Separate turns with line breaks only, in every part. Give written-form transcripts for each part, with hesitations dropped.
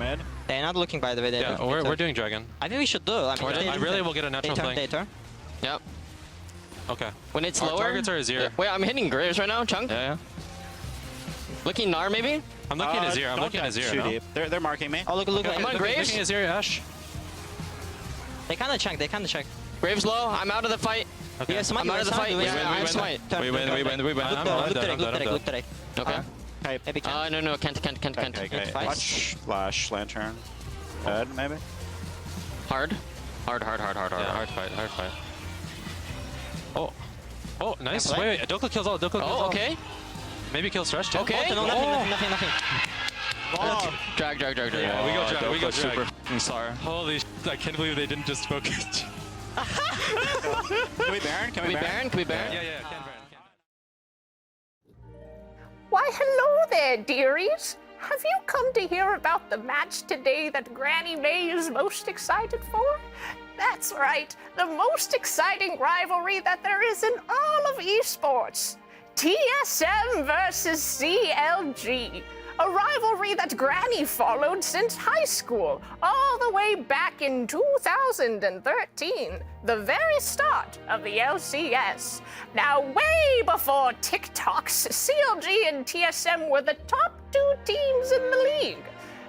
mid.
They're not looking, by the way.
Yeah, we're doing dragon.
I think we should do. I mean,
I really will get a natural thing.
Yep.
Okay.
When it's
Our
lower.
targets are Azir.
Wait, I'm hitting Graves right now, Chunk.
Yeah.
Looking Gnar maybe?
I'm looking at Azir. I'm looking at Azir.
Too deep. They're marking me.
Oh, look.
I'm on Graves.
Looking at Azir, Ash.
They kind of check.
Graves low. I'm out of the fight.
Okay.
Yeah,
I'm out of the fight. I'm smite.
We win.
Look today.
Okay.
Maybe can't.
No, can't.
Okay. Watch Flash, Lantern. Dead, maybe?
Hard.
Hard fight. Oh, nice. Wait. Dhokla kills all.
Oh, okay.
Maybe kill Stretch too.
Okay.
Oh, no, nothing.
Drag.
Yeah, we go drag.
Super sorry.
Holy sh! I can't believe they didn't just focus.
Can we Baron?
Can we Baron?
Yeah, can Baron.
Why, hello there, dearies. Have you come to hear about the match today that Granny May is most excited for? That's right, the most exciting rivalry that there is in all of esports. TSM versus CLG. A rivalry that Granny followed since high school, all the way back in 2013, the very start of the LCS. Now, way before TikToks, CLG and TSM were the top 2 teams in the league.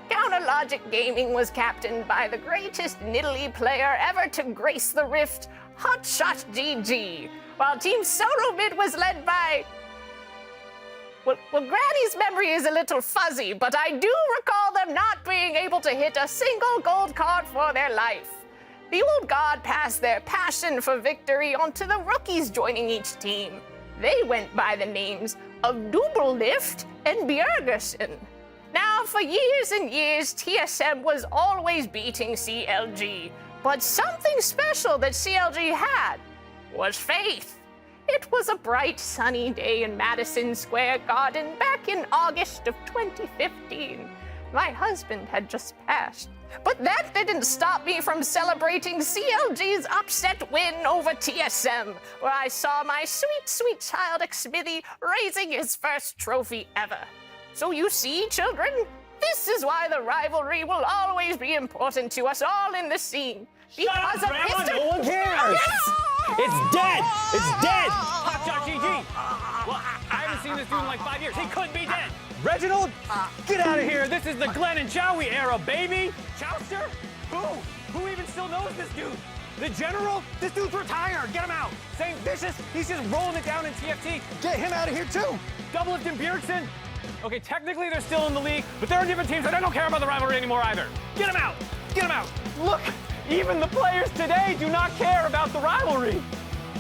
Counterlogic Gaming was captained by the greatest Nidalee player ever to grace the Rift, Hotshot GG, while Team Solo Mid was led by... Well, Granny's memory is a little fuzzy, but I do recall them not being able to hit a single gold card for their life. The old god passed their passion for victory onto the rookies joining each team. They went by the names of Double-Lift and Bjergersen. Now, for years and years, TSM was always beating CLG, but something special that CLG had was faith. It was a bright, sunny day in Madison Square Garden back in August of 2015. My husband had just passed. But that didn't stop me from celebrating CLG's upset win over TSM, where I saw my sweet, sweet child Xmithy raising his first trophy ever. So you see, children, this is why the rivalry will always be important to us all in the scene. Because of history.
No one cares! It's dead! It's dead!
Hotshot GG! Well, I haven't seen this dude in like 5 years. He couldn't be dead!
Reginald,
Get out of here! This is the Glenn and Joey era, baby! Chowster? Who even still knows this dude? The General? This dude's retired! Get him out! St. Vicious? He's just rolling it down in TFT.
get him out of here too!
Double-Lift and Bjergsen? Okay, technically they're still in the league, but they're on different teams and I don't care about the rivalry anymore either. Get him out! Get him out! Look! Even the players today do not care about the rivalry!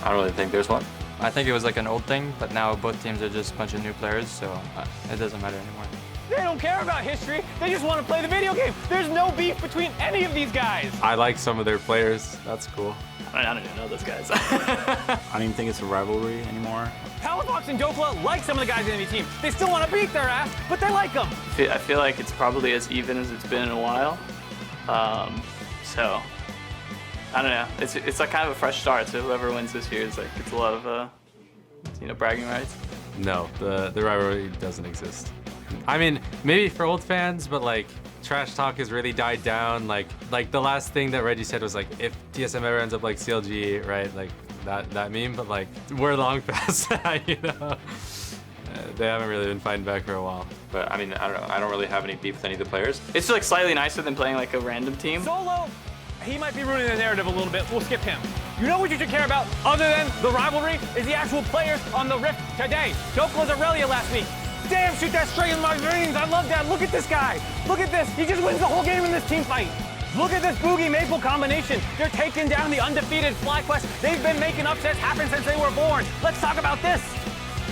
I don't really think there's one.
I think it was like an old thing, but now both teams are just a bunch of new players, so it doesn't matter anymore.
They don't care about history, they just want to play the video game. There's no beef between any of these guys.
I like some of their players. That's cool.
I don't even know those guys.
I don't even think it's a rivalry anymore.
Palafox and Dhokla like some of the guys in the team. They still want to beat their ass, but they like them.
I feel like it's probably as even as it's been in a while. So, I don't know. It's like kind of a fresh start, so whoever wins this year is like, it's a lot of, bragging rights.
No, the rivalry doesn't exist. I mean, maybe for old fans, but like trash talk has really died down. Like the last thing that Reggie said was like, if TSM ever ends up like CLG, right? Like that meme, but like we're long past that, you know. They haven't really been fighting back for a while.
But I mean, I don't know. I don't really have any beef with any of the players. It's like slightly nicer than playing like a random team.
Solo, he might be ruining the narrative a little bit. We'll skip him. You know what you should care about, other than the rivalry, is the actual players on the Rift today. Dhokla's Aurelia last week. Damn, shoot that straight in my veins. I love that. Look at this guy. Look at this. He just wins the whole game in this team fight. Look at this Bugi Maple combination. They're taking down the undefeated FlyQuest. They've been making upsets happen since they were born. Let's talk about this.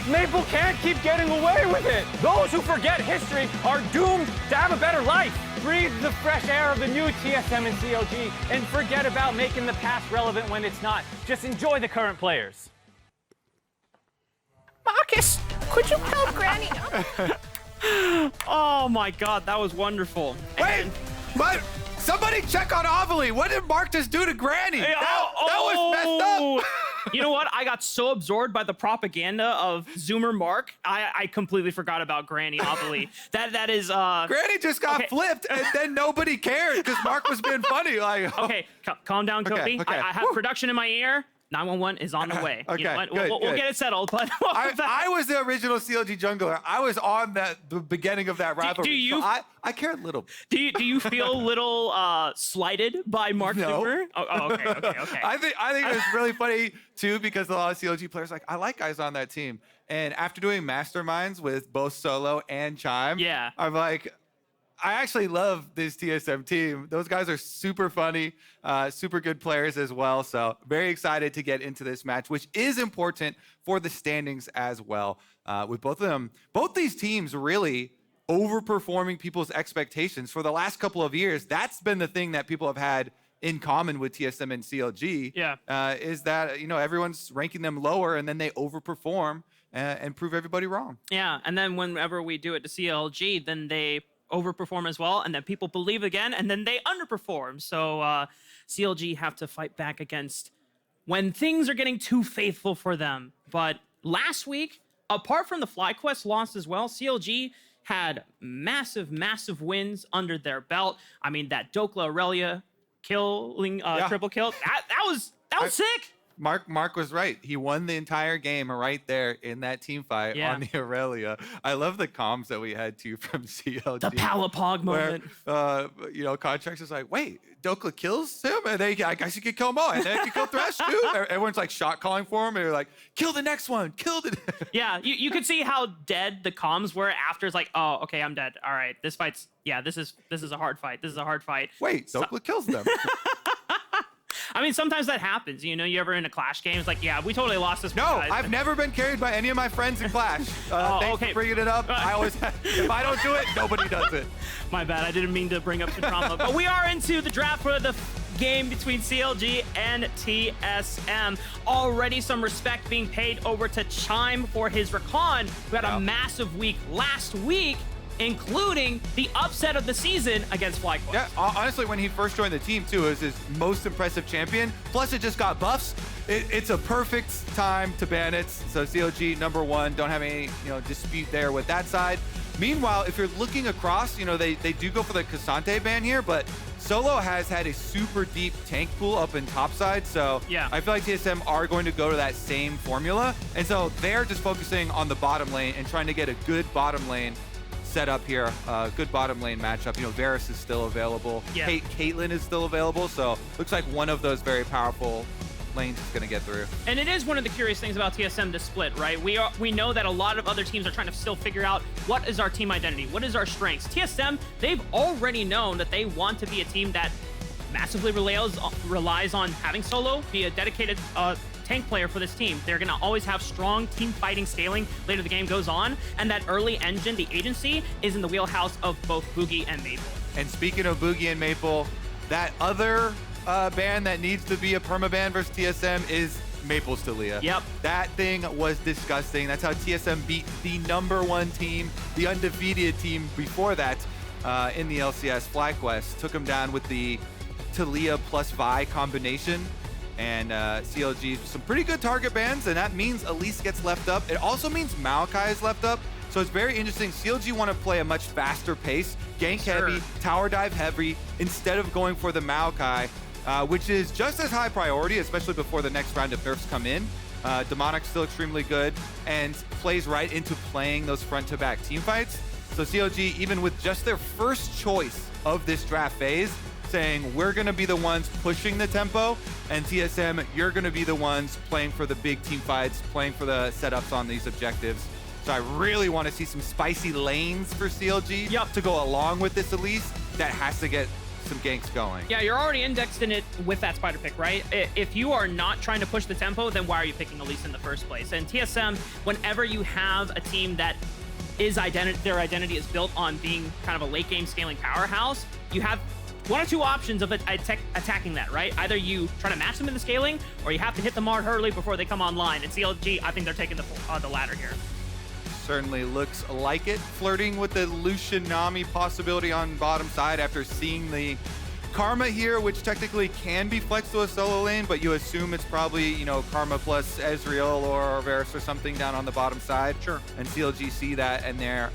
Maple can't keep getting away with it. Those who forget history are doomed to have a better life. Breathe the fresh air of the new TSM and CLG and forget about making the past relevant when it's not. Just enjoy the current players.
Marcus, could you help Granny up?
Oh my god, that was wonderful.
Wait, but somebody check on Avali. What did Mark just do to Granny? That was messed up. You know what? I got so absorbed by the propaganda of Zoomer Mark, I completely forgot about Granny Obviously. That is
Granny just got flipped, and then nobody cared because Mark was being funny. Like,
okay, calm down, Kobe.
Okay.
I have production in my ear. 911 is on the way.
Okay,
You know what?
good,
We'll get it settled. But
I was the original CLG jungler. I was on the beginning of that rivalry.
Do you?
So I care a little.
Do you feel a little slighted by Mark
No.
Zuber? Oh, okay.
I think it was really funny too because a lot of CLG players like I like guys on that team, and after doing masterminds with both Solo and Chime,
Yeah.
I'm like, I actually love this TSM team. Those guys are super funny, super good players as well. So very excited to get into this match, which is important for the standings as well. With both of them, both these teams really overperforming people's expectations for the last couple of years. That's been the thing that people have had in common with TSM and CLG.
Yeah.
Is that, everyone's ranking them lower and then they overperform and prove everybody wrong.
Yeah, and then whenever we do it to CLG, then they overperform as well, and then people believe again, and then they underperform. So CLG have to fight back against when things are getting too faithful for them. But last week, apart from the FlyQuest loss as well, CLG had massive wins under their belt. I mean, that Dhokla Aurelia killing triple kill, that was sick.
Mark was right. He won the entire game right there in that team fight on the Aurelia. I love the comms that we had too from CLG.
The Palapog moment.
Where, Contractz is like, wait, Dhokla kills him? And I guess you could kill them all. And then you could kill Thresh too. Everyone's like shot calling for him. And you're like, kill the next one. Kill the...
Yeah, you could see how dead the comms were after. It's like, oh, okay, I'm dead. All right, this fight's... Yeah, this is a hard fight. This is a hard fight.
Wait, Dhokla kills them.
I mean, sometimes that happens. You ever in a Clash game, it's like, yeah, we totally lost this.
No, I've never been carried by any of my friends in Clash. Thanks for bringing it up. I always, if I don't do it, nobody does it.
My bad. I didn't mean to bring up the drama. But we are into the draft for the game between CLG and TSM. Already some respect being paid over to Chime for his recon, who had a massive week last week, including the upset of the season against FlyQuest.
Yeah, honestly, when he first joined the team, too, it was his most impressive champion. Plus, it just got buffs. It's a perfect time to ban it. So CLG, #1, don't have any dispute there with that side. Meanwhile, if you're looking across, they do go for the Cassante ban here, but Solo has had a super deep tank pool up in topside, so I feel like TSM are going to go to that same formula. And so they're just focusing on the bottom lane and trying to get a good bottom lane set up here. Good bottom lane matchup. Varus is still available. Caitlyn is still available, so looks like one of those very powerful lanes is going to get through.
And it is one of the curious things about TSM to split, right? We know that a lot of other teams are trying to still figure out what is our team identity, what is our strengths. TSM, they've already known that they want to be a team that massively relies on having Solo be a dedicated tank player for this team. They're going to always have strong team fighting scaling later the game goes on, and that early engine, the agency, is in the wheelhouse of both Bugi and Maple.
And speaking of Bugi and Maple, that other ban that needs to be a permaban versus TSM is Maple's Talia.
Yep.
That thing was disgusting. That's how TSM beat the #1 team, the undefeated team before that in the LCS FlyQuest. Took him down with the Talia plus Vi combination. And CLG, some pretty good target bans, and that means Elise gets left up. It also means Maokai is left up. So it's very interesting. CLG want to play a much faster pace, gank heavy, tower dive heavy, instead of going for the Maokai, which is just as high priority, especially before the next round of nerfs come in. Demonic's still extremely good and plays right into playing those front-to-back team fights. So CLG, even with just their first choice of this draft phase, saying we're going to be the ones pushing the tempo, and TSM, you're going to be the ones playing for the big team fights, playing for the setups on these objectives. So I really want to see some spicy lanes for CLG to go along with this Elise that has to get some ganks going.
Yeah, you're already indexed in it with that spider pick, right? If you are not trying to push the tempo, then why are you picking Elise in the first place? And TSM, whenever you have a team that is their identity is built on being kind of a late game scaling powerhouse, you have one or two options of attacking that, right? Either you try to match them in the scaling, or you have to hit them hard early before they come online. And CLG, I think they're taking the latter here.
Certainly looks like it. Flirting with the Lucian Nami possibility on bottom side after seeing the Karma here, which technically can be flexed to a solo lane, but you assume it's probably, you know, Karma plus Ezreal or Varus or something down on the bottom side.
Sure.
And CLG see that, and they're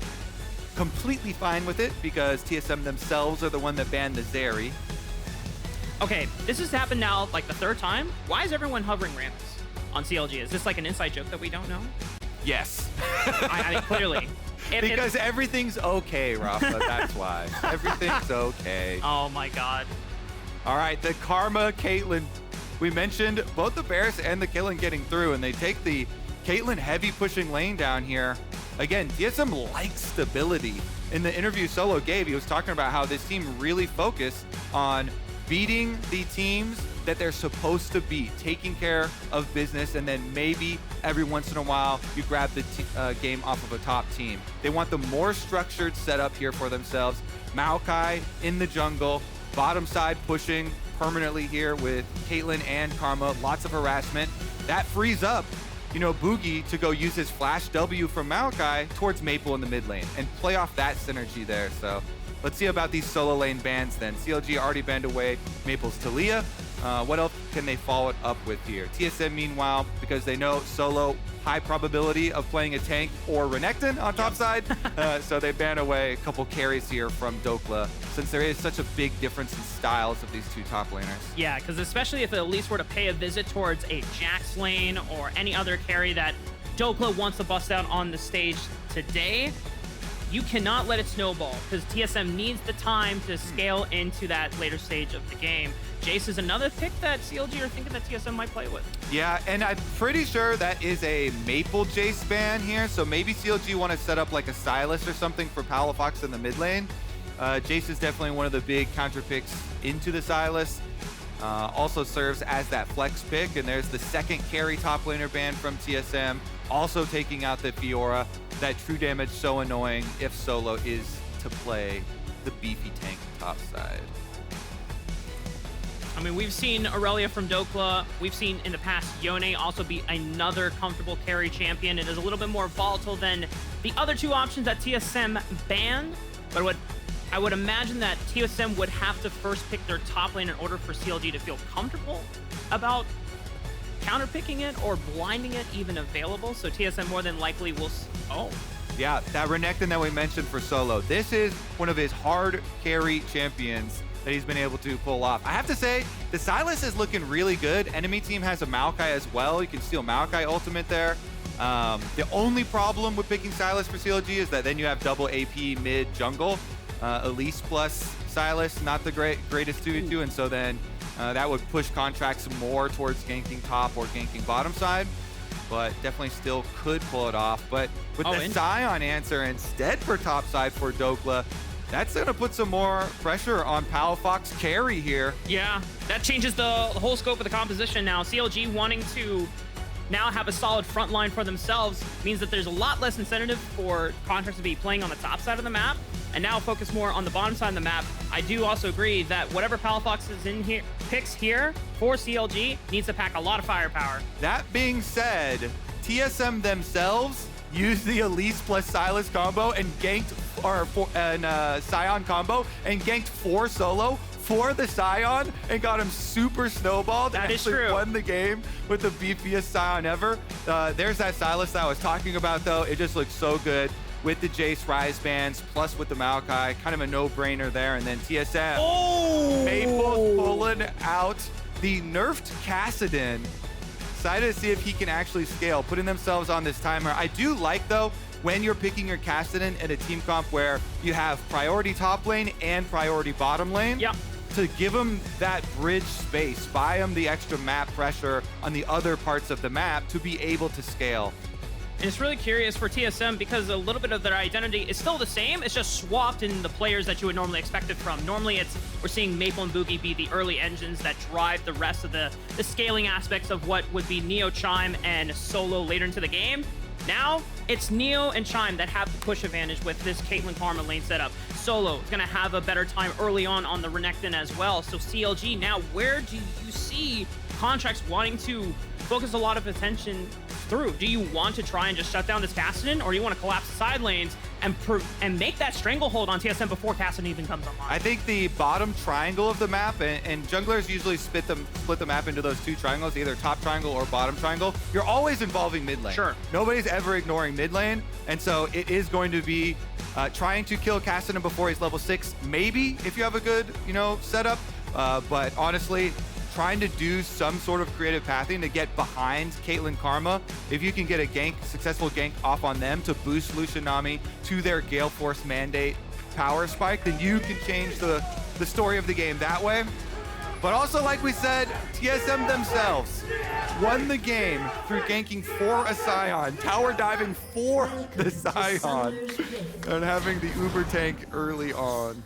completely fine with it because TSM themselves are the one that banned the Zeri.
Okay, this has happened now like the 3rd time. Why is everyone hovering ramps on CLG? Is this like an inside joke that we don't know?
Yes.
I mean, clearly.
Because everything's okay, Raafaa, that's why. Everything's okay.
Oh my god.
All right, the Karma Caitlyn. We mentioned both the Varus and the Caitlyn getting through, and they take the Caitlyn heavy pushing lane down here. Again, TSM likes stability. In the interview Solo gave, he was talking about how this team really focused on beating the teams that they're supposed to beat, taking care of business, and then maybe every once in a while you grab the game off of a top team. They want the more structured setup here for themselves. Maokai in the jungle, bottom side pushing permanently here with Caitlyn and Karma, lots of harassment. That frees up, you know, Bugi to go use his flash W from Maokai towards Maple in the mid lane and play off that synergy there. So let's see about these solo lane bans then. CLG already banned away Maple's Talia. What else can they follow it up with here? TSM, meanwhile, because they know solo, high probability of playing a tank or Renekton on top side, so they ban away a couple carries here from Dhokla, since there is such a big difference in styles of these two top laners.
Yeah, because especially if Elise were to pay a visit towards a Jax lane or any other carry that Dhokla wants to bust out on the stage today, you cannot let it snowball, because TSM needs the time to scale into that later stage of the game. Jace is another pick that CLG are thinking that TSM might play with.
Yeah, and I'm pretty sure that is a Maple Jace ban here, so maybe CLG want to set up like a Sylas or something for Palafox in the mid lane. Jace is definitely one of the big counter picks into the Sylas. Also serves as that flex pick, and there's the second carry top laner ban from TSM, also taking out the Fiora. That true damage so annoying if solo is to play the beefy tank top side.
I mean, we've seen Aurelia from Dhokla. We've seen in the past Yone also be another comfortable carry champion. It is a little bit more volatile than the other two options that TSM banned. But I would imagine that TSM would have to first pick their top lane in order for CLG to feel comfortable about counterpicking it or blinding it even available. So TSM more than likely will... Oh.
Yeah, that Renekton that we mentioned for solo. This is one of his hard carry champions that he's been able to pull off. I have to say, the Sylas is looking really good. Enemy team has a Maokai as well. You can steal Maokai ultimate there. The only problem with picking Sylas for CLG is that then you have double AP mid jungle. Elise plus Sylas, not the greatest 2v2, and so then that would push Contractz more towards ganking top or ganking bottom side, but definitely still could pull it off. But with the Sion answer instead for top side for Dhokla, that's going to put some more pressure on Palafox carry here.
Yeah, that changes the whole scope of the composition now. CLG wanting to now have a solid front line for themselves means that there's a lot less incentive for Contractz to be playing on the top side of the map and now focus more on the bottom side of the map. I do also agree that whatever Palafox is in here, picks here for CLG needs to pack a lot of firepower.
That being said, TSM themselves used the Elise plus Sylas combo and ganked, Sion combo and ganked 4 solo for the Sion and got him super snowballed.
That is
actually
true.
Won the game with the beefiest Sion ever. There's that Sylas that I was talking about though. It just looks so good with the Jace Rise bands plus with the Maokai. Kind of a no-brainer there. And then TSM.
Oh!
Maple pulling out the nerfed Kassadin. Excited to see if he can actually scale, putting themselves on this timer. I do like though, when you're picking your Kassadin in a team comp where you have priority top lane and priority bottom lane, to give him that bridge space, buy him the extra map pressure on the other parts of the map to be able to scale.
And it's really curious for TSM because a little bit of their identity is still the same. It's just swapped in the players that you would normally expect it from. Normally, we're seeing Maple and Bugi be the early engines that drive the rest of the scaling aspects of what would be Neo, Chime, and Solo later into the game. Now, it's Neo and Chime that have the push advantage with this Caitlyn Karma lane setup. Solo is going to have a better time early on the Renekton as well. So CLG, now where do you see Contractz wanting to focus a lot of attention through? Do you want to try and just shut down this Kassadin, or do you want to collapse the side lanes and make that stranglehold on TSM before Kassadin even comes online.
I think the bottom triangle of the map, and junglers usually split the map into those two triangles, either top triangle or bottom triangle. You're always involving mid lane.
Sure.
Nobody's ever ignoring mid lane, and so it is going to be trying to kill Kassadin before he's level 6, maybe if you have a good, setup. But honestly, trying to do some sort of creative pathing to get behind Caitlyn Karma. If you can get a successful gank off on them to boost Lucian Nami to their Gale Force mandate power spike, then you can change the story of the game that way. But also, like we said, TSM themselves won the game through ganking for a Sion, tower diving for the Sion, and having the Uber tank early on.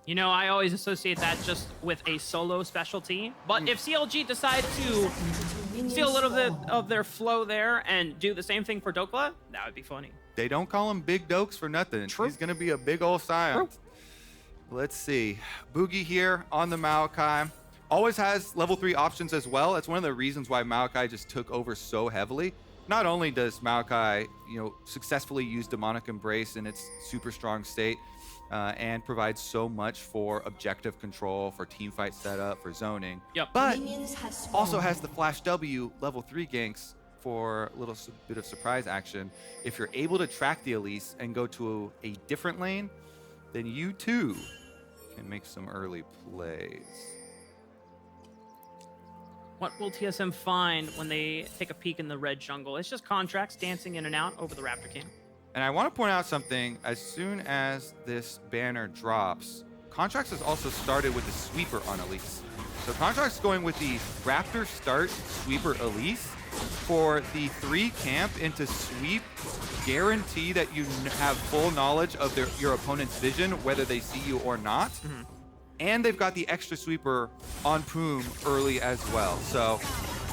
You know, I always associate that just with a solo specialty. But if CLG decide to steal a little bit of their flow there and do the same thing for Dhokla, that would be funny.
They don't call him Big Dokes for nothing. True. He's going to be a big old Sion. True. Let's see. Bugi here on the Maokai. Always has level 3 options as well. That's one of the reasons why Maokai just took over so heavily. Not only does Maokai, successfully use Demonic Embrace in its super strong state, and provides so much for objective control, for teamfight setup, for zoning.
Yep.
But also has the Flash W level 3 ganks for a little bit of surprise action. If you're able to track the Elise and go to a different lane, then you too can make some early plays.
What will TSM find when they take a peek in the red jungle? It's just Contractz dancing in and out over the Raptor Camp.
And I want to point out something. As soon as this banner drops, Contractz has also started with the sweeper on Elise. So Contractz is going with the Raptor start sweeper Elise for the 3 camp into sweep. Guarantee that you have full knowledge of your opponent's vision, whether they see you or not. Mm-hmm. And they've got the extra sweeper on Poome early as well. So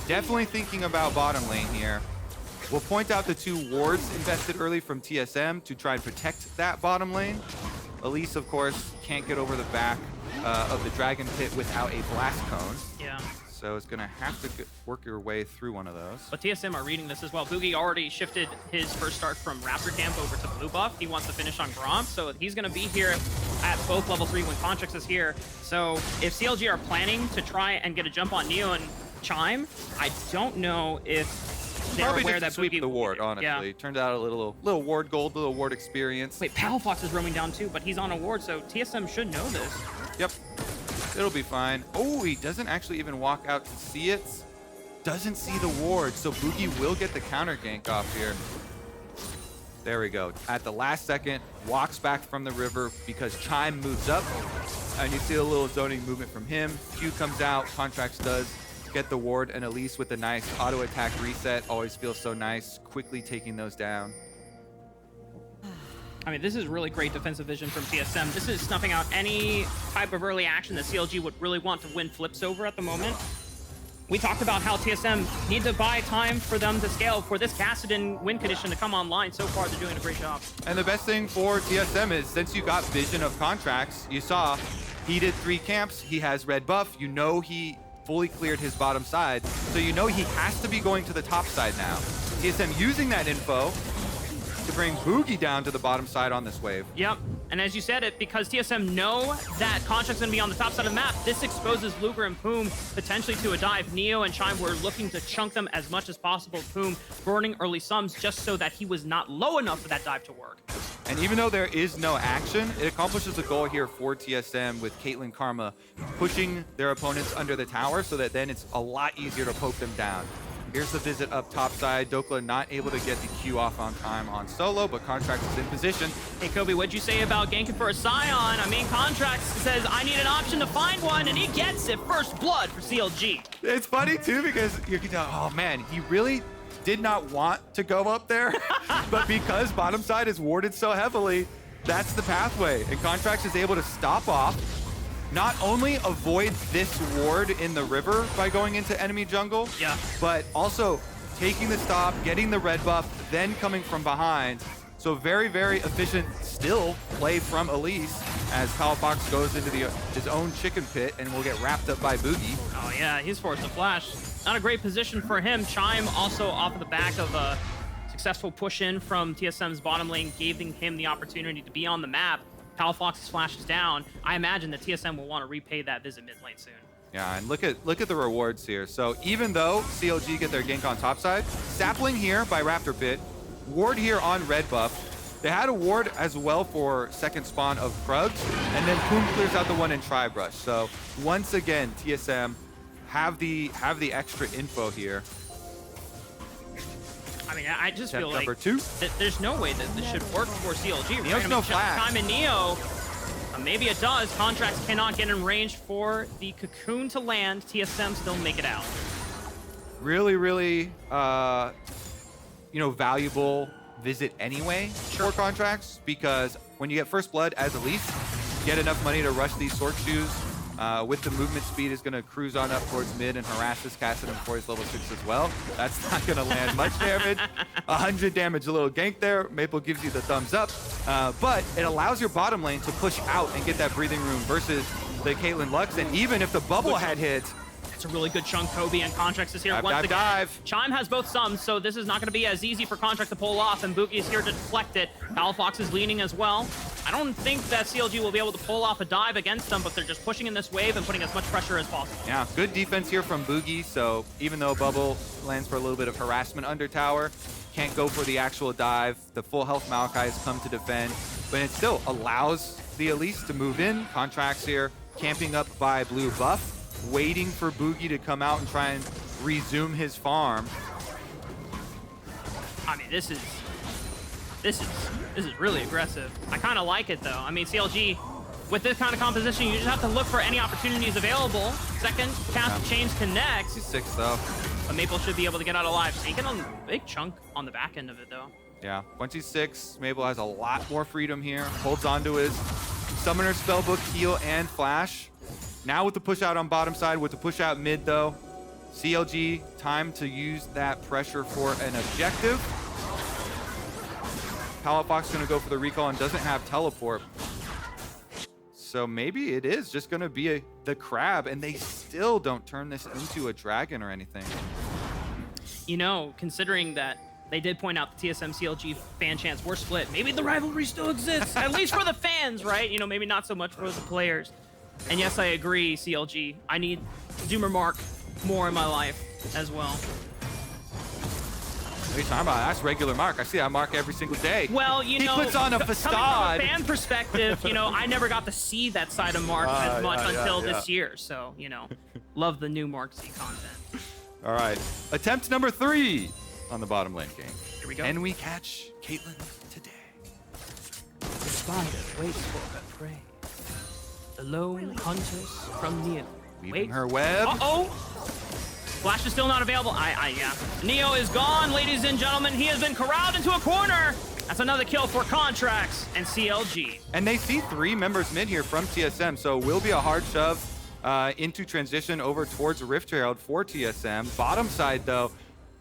definitely thinking about bottom lane here. We'll point out the 2 wards invested early from TSM to try and protect that bottom lane. Elise, of course, can't get over the back of the Dragon Pit without a Blast Cone.
Yeah.
So it's going to have to work your way through one of those.
But TSM are reading this as well. Bugi already shifted his first start from Raptor Camp over to Blue Buff. He wants to finish on Grom, so he's going to be here at both level 3 when Contractz is here. So if CLG are planning to try and get a jump on Neo and Chime, I don't know if they're
probably
aware
just
that
sweep
Bugi,
the ward, honestly.
Yeah.
Turned out a little ward gold, little ward experience.
Wait, Palafox is roaming down too, but he's on a ward, so TSM should know this.
Yep. It'll be fine. Oh, he doesn't actually even walk out to see it. Doesn't see the ward, so Bugi will get the counter gank off here. There we go. At the last second, walks back from the river because Chime moves up, and you see a little zoning movement from him. Q comes out, Contractz does get the ward, and Elise with the nice auto attack reset. Always feels so nice, quickly taking those down.
I mean, this is really great defensive vision from TSM. This is snuffing out any type of early action that CLG would really want to win flips over at the moment. We talked about how TSM need to buy time for them to scale for this Kassadin win condition to come online. So far, they're doing a great job.
And the best thing for TSM is, since you got vision of Contractz, you saw he did 3 camps. He has red buff. You know he fully cleared his bottom side. So you know he has to be going to the top side now. TSM using that info to bring Bugi down to the bottom side on this wave.
Yep, and as you said it, because TSM know that Contract's gonna be on the top side of the map, this exposes Luger and Poome potentially to a dive. Neo and Chime were looking to chunk them as much as possible. Poome burning early sums just so that he was not low enough for that dive to work.
And even though there is no action, it accomplishes a goal here for TSM with Caitlyn Karma pushing their opponents under the tower so that then it's a lot easier to poke them down. Here's the visit up top side. Dhokla not able to get the Q off on time on solo, but Contractz is in position.
Hey, Kobe, what'd you say about ganking for a Sion? I mean, Contractz says, I need an option to find one, and he gets it. First blood for CLG.
It's funny, too, because you can tell, oh, man, he really did not want to go up there, but because bottom side is warded so heavily, that's the pathway. And Contractz is able to stop off, not only avoid this ward in the river by going into enemy jungle, but also taking the stop, getting the red buff, then coming from behind. So very, very efficient still play from Elise as Palafox goes into his own chicken pit and will get wrapped up by Bugi.
Oh yeah, he's forced to flash. Not a great position for him. Chime also off of the back of Successful push in from TSM's bottom lane, giving him the opportunity to be on the map. Palafox's flash is down. I imagine that TSM will want to repay that visit mid lane soon.
Yeah, and look at the rewards here. So even though CLG get their gank on top side, sapling here by Raptor Pit, ward here on red buff. They had a ward as well for second spawn of Krugs, and then Poome clears out the one in Tri-Brush. So once again, TSM have the extra info here.
I mean, I just feel like
number 2.
There's no way that this should work for CLG.
Neo's
right?
no flash.
Chime and Neo, maybe it does. Contractz cannot get in range for the cocoon to land. TSM still make it out.
Really, really, valuable visit anyway for Contractz, because when you get first blood as Elise, you get enough money to rush these sword shoes. With the movement speed, is going to cruise on up towards mid and harass this Kassadin before he's level 6 as well. That's not going to land much damage. 100 damage, a little gank there. Maple gives you the thumbs up. But it allows your bottom lane to push out and get that breathing room versus the Caitlyn Lux. And even if the bubble had hit,
it's a really good chunk. Kobe and Contractz is here once again.
Dive.
Chime has both sums, so this is not going to be as easy for Contractz to pull off, and Bugi is here to deflect it. Palafox is leaning as well. I don't think that CLG will be able to pull off a dive against them, but they're just pushing in this wave and putting as much pressure as possible.
Yeah, good defense here from Bugi. So even though bubble lands for a little bit of harassment under tower, can't go for the actual dive. The full health Maokai has come to defend, but it still allows the Elise to move in. Contractz here, camping up by blue buff, waiting for Bugi to come out and try and resume his farm.
I mean, this is really aggressive. I kind of like it though. I mean, CLG, with this kind of composition, you just have to look for any opportunities available. Second, cast chains connects.
He's 6 though.
But Maple should be able to get out alive. Taking a big chunk on the back end of it though.
Yeah, once he's 6, Maple has a lot more freedom here. Holds on to his Summoner Spellbook, heal, and flash. Now with the push out on bottom side, with the push out mid though, CLG, time to use that pressure for an objective. Palafox gonna go for the recall and doesn't have teleport. So maybe it is just gonna be the crab, and they still don't turn this into a dragon or anything.
You know, considering that they did point out the TSM CLG fan chants were split, maybe the rivalry still exists, at least for the fans, right? You know, maybe not so much for the players. And yes, I agree, CLG. I need Zoomer Mark more in my life as well.
What are you talking about? That's regular Mark. I see that Mark every single day.
Well, you know,
he puts on a facade.
Coming from a fan perspective, you know, I never got to see that side of Mark as much until this year. So, you know, love the new Mark Z content.
All right, attempt number 3 on the bottom lane game.
Here we go.
Can we catch Caitlyn today?
The spider waits for her prey. The lone hunters from Neo.
Weaving her web.
Uh-oh! Flash is still not available. Yeah. Neo is gone, ladies and gentlemen. He has been corralled into a corner. That's another kill for Contractz and CLG.
And they see 3 members mid here from TSM, so will be a hard shove into transition over towards Rift Herald for TSM. Bottom side, though,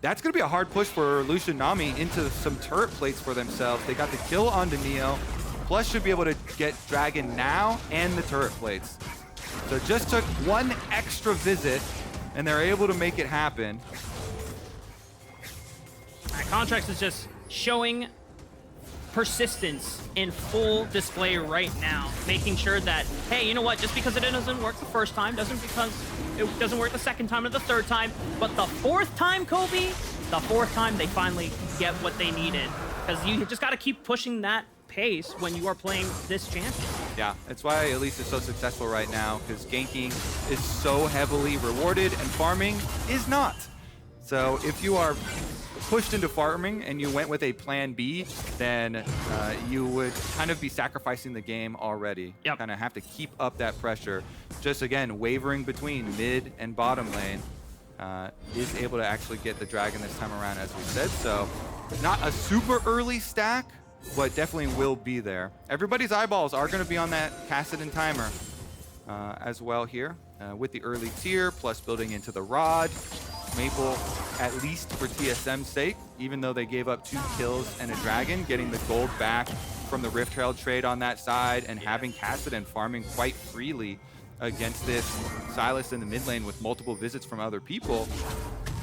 that's going to be a hard push for Lucian Nami into some turret plates for themselves. They got the kill onto Neo, plus should be able to get Dragon now and the turret plates. So just took 1 extra visit, and they're able to make it happen.
Contractz is just showing persistence in full display right now, making sure that, hey, you know what, just because it doesn't work the first time, doesn't work the second time or the third time, but the 4th time, Kobe, the 4th time they finally get what they needed. Because you just got to keep pushing that pace when you are playing this champion.
Yeah, that's why Elise is so successful right now, because ganking is so heavily rewarded and farming is not. So if you are pushed into farming and you went with a plan B, then you would kind of be sacrificing the game already.
Yep.
Kind of have to keep up that pressure. Just again, wavering between mid and bottom lane is able to actually get the dragon this time around, as we said. So not a super early stack, but definitely will be there. Everybody's eyeballs are going to be on that Kassadin timer as well here with the early tier, plus building into the rod. Maple, at least for TSM's sake, even though they gave up 2 kills and a dragon, getting the gold back from the Rift Herald trade on that side, and having Kassadin farming quite freely against this Sylas in the mid lane with multiple visits from other people.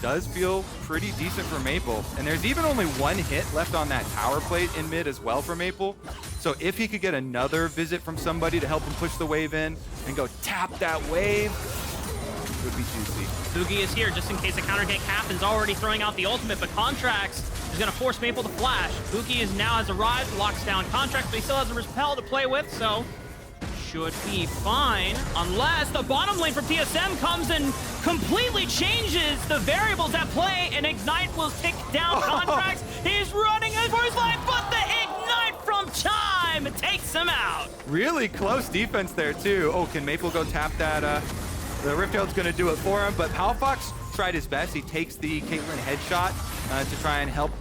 does feel pretty decent for Maple. And there's even only one hit left on that tower plate in mid as well for Maple. So if he could get another visit from somebody to help him push the wave in and go tap that wave, it would be juicy.
Bugi is here just in case a counter gank happens, already throwing out the ultimate, but Contractz is going to force Maple to flash. Bugi has arrived, locks down Contractz, but he still has a Repel to play with, so should be fine, unless the bottom lane from TSM comes and completely changes the variables at play, and Ignite will tick down Contractz. He's running for his life, but the Ignite from Chime takes him out.
Really close defense there too. Oh, can Maple go tap that? The Rift Herald's gonna do it for him, but Palafox tried his best. He takes the Caitlyn headshot to try and help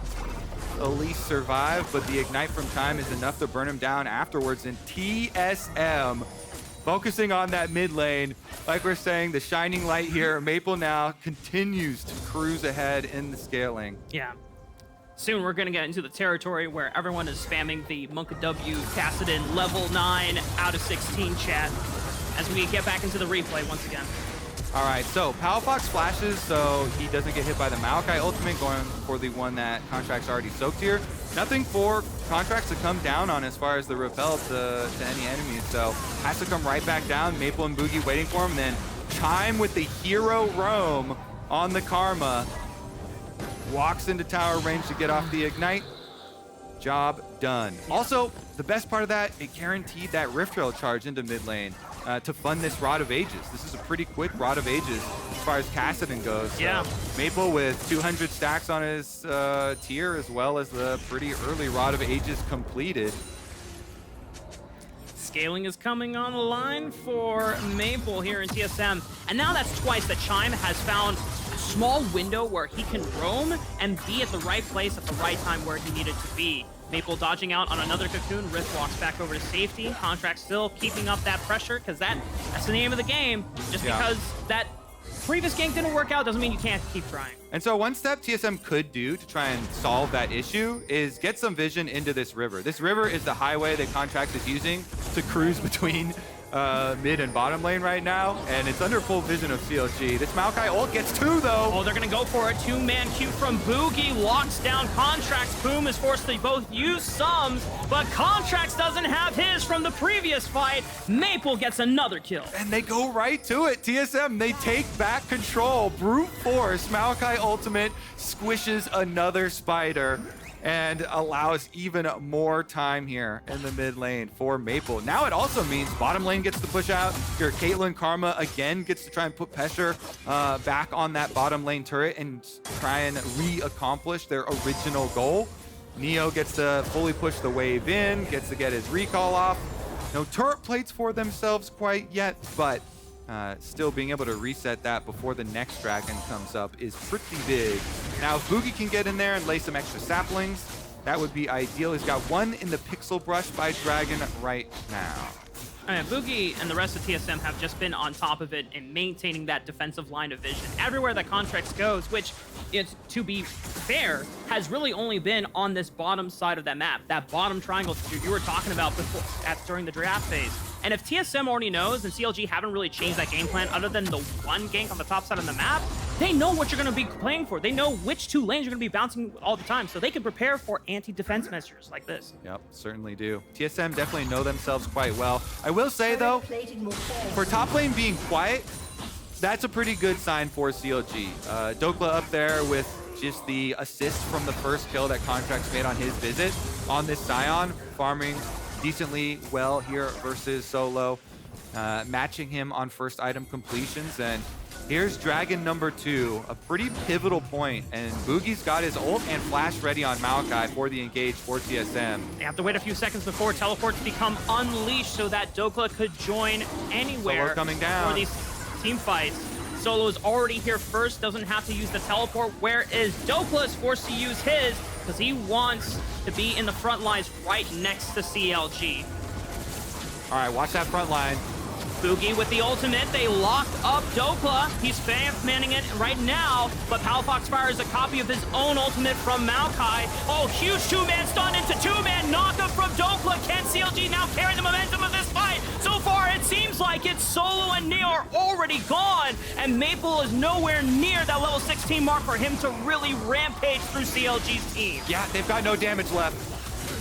Elise survive, but the Ignite from Chime is enough to burn him down afterwards. And TSM focusing on that mid lane. Like we're saying, the shining light here. Maple now continues to cruise ahead in the scaling.
Yeah. Soon we're going to get into the territory where everyone is spamming the Monka W Kassadin level 9 out of 16 chat as we get back into the replay once again.
All right, so Palafox flashes so he doesn't get hit by the Maokai ultimate, going for the one that Contractz already soaked here. Nothing for Contractz to come down on as far as the repel to any enemies, so has to come right back down. Maple and Bugi waiting for him, then Chime with the hero roam on the Karma. Walks into tower range to get off the Ignite. Job done. Also, the best part of that, it guaranteed that Rift Rail charge into mid lane to fund this Rod of Ages. This is a pretty quick Rod of Ages as far as Kassadin goes.
Yeah.
Maple with 200 stacks on his tier, as well as the pretty early Rod of Ages completed.
Scaling is coming on the line for Maple here in TSM. And now that's twice that Chime has found a small window where he can roam and be at the right place at the right time where he needed to be. Maple dodging out on another cocoon. Rift walks back over to safety. Contractz still keeping up that pressure because that's the name of the game. Just because that previous gank didn't work out doesn't mean you can't keep trying.
And so one step TSM could do to try and solve that issue is get some vision into this river. This river is the highway that Contractz is using to cruise between mid and bottom lane right now, and it's under full vision of CLG. This Maokai ult gets two though.
Oh, they're gonna go for it. Two-man Q from Bugi locks down Contractz. Poome is forced to both use sums, but Contractz doesn't have his from the previous fight. Maple gets another kill.
And they go right to it. TSM, they take back control. Brute force. Maokai ultimate squishes another spider and allows even more time here in the mid lane for Maple. Now it also means bottom lane gets to push out. Your Caitlyn Karma again gets to try and put pressure back on that bottom lane turret and try and re-accomplish their original goal. Neo gets to fully push the wave in, gets to get his recall off. No turret plates for themselves quite yet, but still being able to reset that before the next dragon comes up is pretty big. Now, if Bugi can get in there and lay some extra saplings, that would be ideal. He's got one in the pixel brush by Dragon right now.
I mean, Bugi and the rest of TSM have just been on top of it and maintaining that defensive line of vision everywhere that Contractz goes, which, to be fair, has really only been on this bottom side of that map, that bottom triangle you were talking about before, during the draft phase. And if TSM already knows and CLG haven't really changed that game plan other than the one gank on the top side of the map, they know what you're going to be playing for. They know which two lanes you're going to be bouncing all the time, so they can prepare for anti-defense measures like this.
Yep, certainly do. TSM definitely know themselves quite well. I will say, though, for top lane being quiet, that's a pretty good sign for CLG. Dhokla up there with just the assist from the first kill that Contractz made on his visit on this Sion, farming decently well here versus solo, matching him on first item completions. And here's Dragon number 2, a pretty pivotal point, and Bugi's got his ult and flash ready on Maokai for the engage for TSM.
They have to wait a few seconds before teleports become unleashed so that Dhokla could join anywhere
Solo coming down
for these team fights. Solo is already here first, doesn't have to use the teleport, whereas Dhokla is forced to use his because he wants to be in the front lines right next to CLG.
All right, watch that front line.
Bugi with the ultimate, they locked up Dhokla. He's manning it right now, but Palafox fires a copy of his own ultimate from Maokai. Oh, huge two-man stun into two-man knockup from Dhokla. Can CLG now carry the momentum of this fight? So far, it seems like it. it. Solo and Neo are already gone, and Maple is nowhere near that level 16 mark for him to really rampage through CLG's team.
Yeah, they've got no damage left.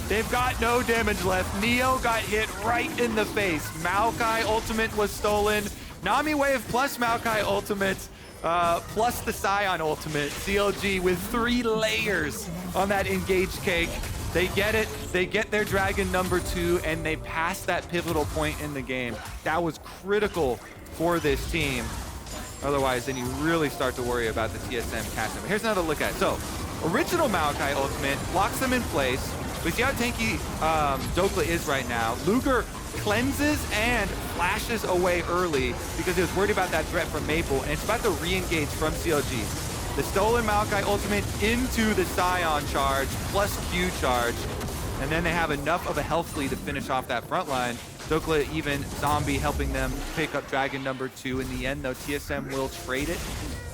They've got no damage left. Neo got hit right in the face. Maokai ultimate was stolen. Nami wave plus Maokai ultimate, plus the Sion ultimate. CLG with 3 layers on that engaged cake. They get it, they get their dragon number 2, and they pass that pivotal point in the game. That was critical for this team. Otherwise, then you really start to worry about the TSM catch up. Here's another look at it. So, original Maokai ultimate locks them in place. We see how tanky Dhokla is right now. Luger cleanses and flashes away early because he was worried about that threat from Maple, and it's about to re-engage from CLG. The stolen Maokai ultimate into the Sion charge, plus Q charge, and then they have enough of a health lead to finish off that front line. Dhokla even zombie helping them pick up dragon number 2. In the end, though, TSM will trade it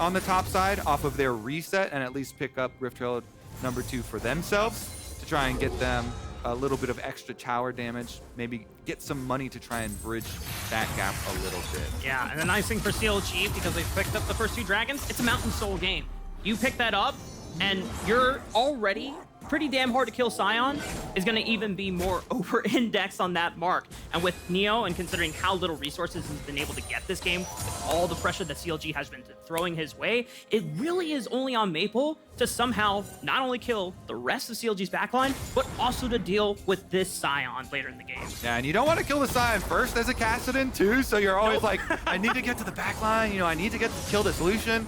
on the top side off of their reset and at least pick up Rift Herald number 2 for themselves to try and get them a little bit of extra tower damage, maybe get some money to try and bridge that gap a little bit.
Yeah, and the nice thing for CLG, because they've picked up the first 2 dragons, it's a Mountain Soul game. You pick that up, and you're already pretty damn hard to kill. Sion is going to even be more over-indexed on that mark. And with Neo, and considering how little resources he's been able to get this game, with all the pressure that CLG has been throwing his way, it really is only on Maple to somehow not only kill the rest of CLG's backline, but also to deal with this Sion later in the game.
Yeah, and you don't want to kill the Sion first as a Kassadin too, so you're always like, I need to get to the backline, you know, I need to kill this Lucian.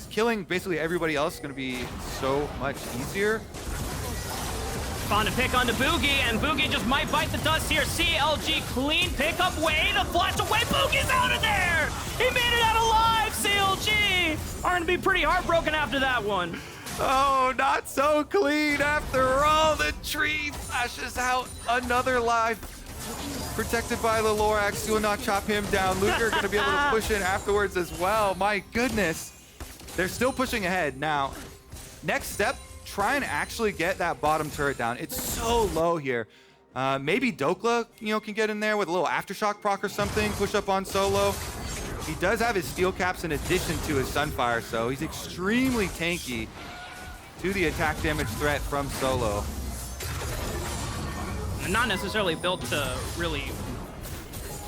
Killing basically everybody else is going to be so much easier.
Found a pick onto Bugi, and Bugi just might bite the dust here. CLG clean pickup, way to flash away. Bugi's out of there! He made it out alive, CLG! Are going to be pretty heartbroken after that one.
Oh, not so clean after all. The tree flashes out another life. Protected by the Lorax, will not chop him down. Luger going to be able to push in afterwards as well. My goodness. They're still pushing ahead. Now, next step, try and actually get that bottom turret down. It's so low here. Maybe Dhokla, can get in there with a little aftershock proc or something, push up on Solo. He does have his steel caps in addition to his Sunfire, so he's extremely tanky to the attack damage threat from Solo.
Not necessarily built to really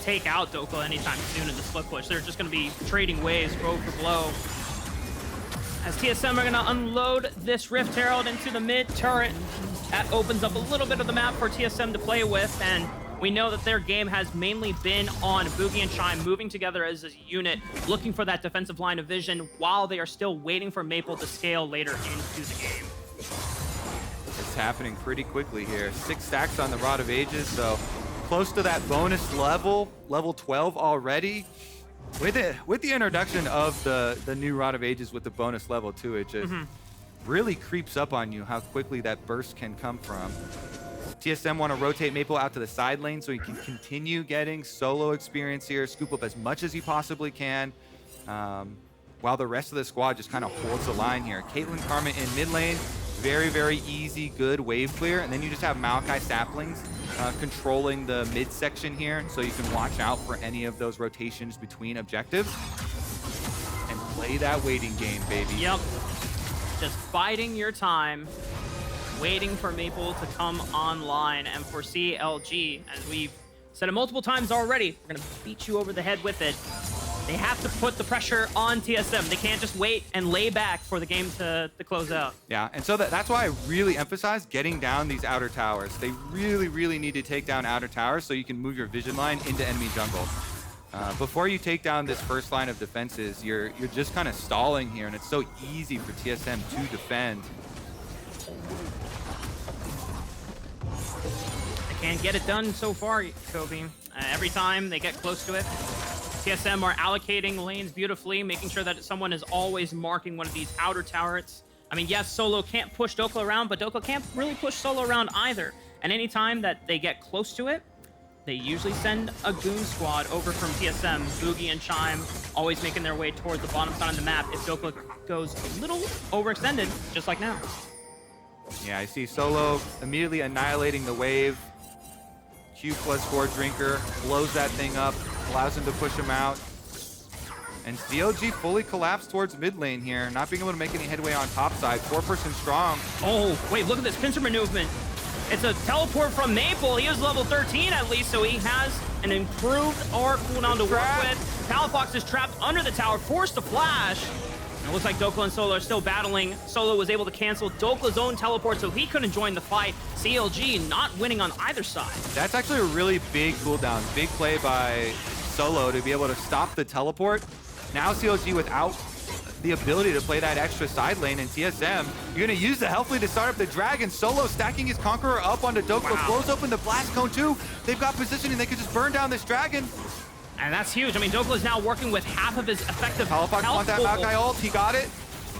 take out Dhokla anytime soon in the split push. They're just going to be trading waves, blow for blow. As TSM are going to unload this Rift Herald into the mid turret. That opens up a little bit of the map for TSM to play with, and we know that their game has mainly been on Bugi and Chime moving together as a unit, looking for that defensive line of vision while they are still waiting for Maple to scale later into the game.
It's happening pretty quickly here. 6 stacks on the Rod of Ages, so close to that bonus level, level 12 already. With the introduction of the new Rod of Ages with the bonus level too, it just really creeps up on you how quickly that burst can come from. TSM want to rotate Maple out to the side lane so he can continue getting solo experience here, scoop up as much as he possibly can, while the rest of the squad just kind of holds the line here. Caitlyn, Karma in mid lane, very, very easy, good wave clear, and then you just have Maokai saplings controlling the midsection here, so you can watch out for any of those rotations between objectives and play that waiting game, baby.
Yep. Just biding your time, waiting for Maple to come online. And for CLG, as we've said it multiple times already, we're going to beat you over the head with it. They have to put the pressure on TSM. They can't just wait and lay back for the game to close out.
Yeah, and so that's why I really emphasize getting down these outer towers. They really, really need to take down outer towers so you can move your vision line into enemy jungle. Before you take down this first line of defenses, you're just kind of stalling here, and it's so easy for TSM to defend.
They can't get it done so far, Kobe. Every time they get close to it, TSM are allocating lanes beautifully, making sure that someone is always marking one of these outer turrets. I mean, yes, Solo can't push Dhokla around, but Dhokla can't really push Solo around either. And anytime that they get close to it, they usually send a goon squad over from TSM. Bugi and Chime always making their way towards the bottom side of the map if Dhokla goes a little overextended, just like now.
Yeah, I see Solo immediately annihilating the wave. Q+4 drinker, blows that thing up, allows him to push him out. And CLG fully collapsed towards mid lane here, not being able to make any headway on top side. 4-person strong.
Oh, wait, look at this pincer movement. It's a teleport from Maple. He is level 13 at least, so he has an improved aura cooldown to work with. Palafox is trapped under the tower, forced to flash. And it looks like Dhokla and Solo are still battling. Solo was able to cancel Dokla's own teleport, so he couldn't join the fight. CLG not winning on either side.
That's actually a really big cooldown. Big play by Solo to be able to stop the teleport. Now CLG without the ability to play that extra side lane in TSM. You're going to use the health lead to start up the Dragon. Solo stacking his Conqueror up onto Dhokla. Blows open the Blast Cone too. They've got positioning. They could just burn down this Dragon.
And that's huge. I mean, Dhokla is now working with half of his effective
Palafox want that Maokai ult. He got it.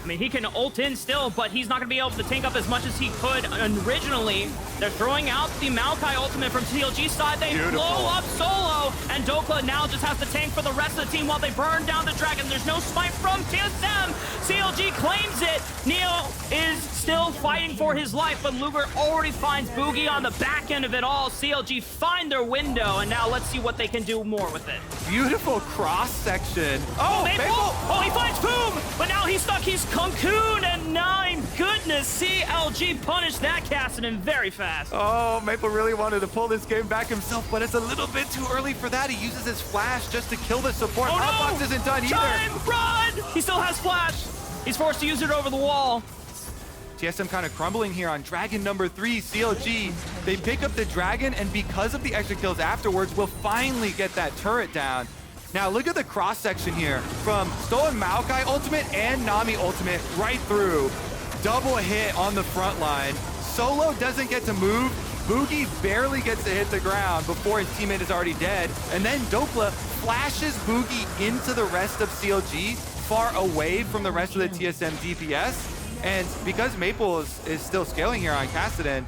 I mean, he can ult in still, but he's not going to be able to tank up as much as he could originally. They're throwing out the Maokai ultimate from CLG's side. They blow up Solo, and Dhokla now just has to tank for the rest of the team while they burn down the Dragon. There's no smite from TSM. CLG claims it. Neo is still fighting for his life, but Luger already finds Bugi on the back end of it all. CLG find their window, and now let's see what they can do more with it.
Beautiful cross section.
Oh, Maple! Oh, he finds Poome, but now he's stuck. He's Cocoon, and my goodness, CLG punished that Kassadin very fast.
Oh, Maple really wanted to pull this game back himself, but it's a little bit too early for that. He uses his flash just to kill the support.
Oh,
Palafox
no!
isn't done either.
Chime, run! He still has flash. He's forced to use it over the wall.
TSM kind of crumbling here on Dragon number 3, CLG. They pick up the Dragon, and because of the extra kills afterwards, we'll finally get that turret down. Now look at the cross section here from stolen Maokai ultimate and Nami ultimate right through. Double hit on the front line. Solo doesn't get to move. Bugi barely gets to hit the ground before his teammate is already dead. And then Dhokla flashes Bugi into the rest of CLG, far away from the rest of the TSM DPS. And because Maple is still scaling here on Kassadin,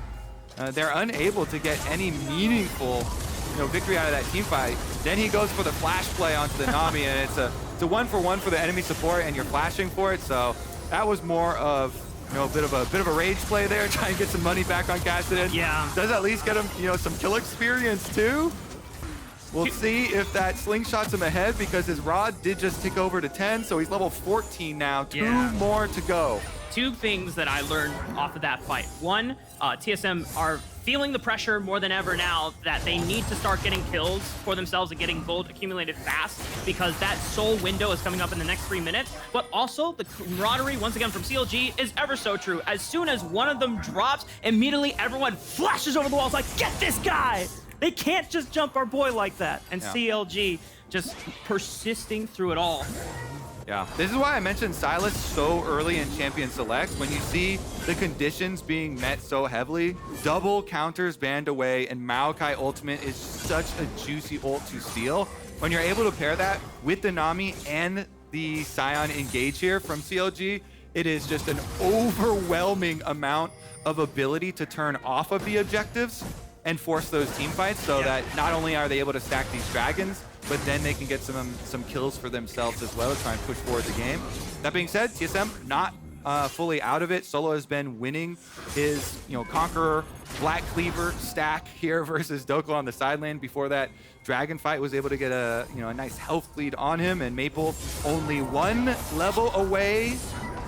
they're unable to get any meaningful victory out of that team fight. Then he goes for the flash play onto the Nami, and it's a 1-for-1 for the enemy support, and you're flashing for it. So that was more of a bit of a rage play there, trying to get some money back on Kassadin.
Yeah.
Does at least get him some kill experience too. We'll see if that slingshots him ahead, because his rod did just tick over to 10, so he's level 14 now. Two more to go.
Two things that I learned off of that fight. One, TSM are feeling the pressure more than ever now that they need to start getting kills for themselves and getting gold accumulated fast, because that soul window is coming up in the next 3 minutes. But also the camaraderie, once again, from CLG is ever so true. As soon as one of them drops, immediately everyone flashes over the walls like, get this guy! They can't just jump our boy like that. And CLG just persisting through it all.
Yeah, this is why I mentioned Sylas so early in Champion Select. When you see the conditions being met so heavily, double counters banned away, and Maokai ultimate is such a juicy ult to steal. When you're able to pair that with the Nami and the Sion engage here from CLG, it is just an overwhelming amount of ability to turn off of the objectives and force those team fights, so that not only are they able to stack these Dragons, but then they can get some kills for themselves as well to try and push forward the game. That being said, TSM not fully out of it. Solo has been winning his Conqueror, Black Cleaver stack here versus Dhokla on the side lane. Before that Dragon fight, was able to get a nice health lead on him, and Maple only 1 level away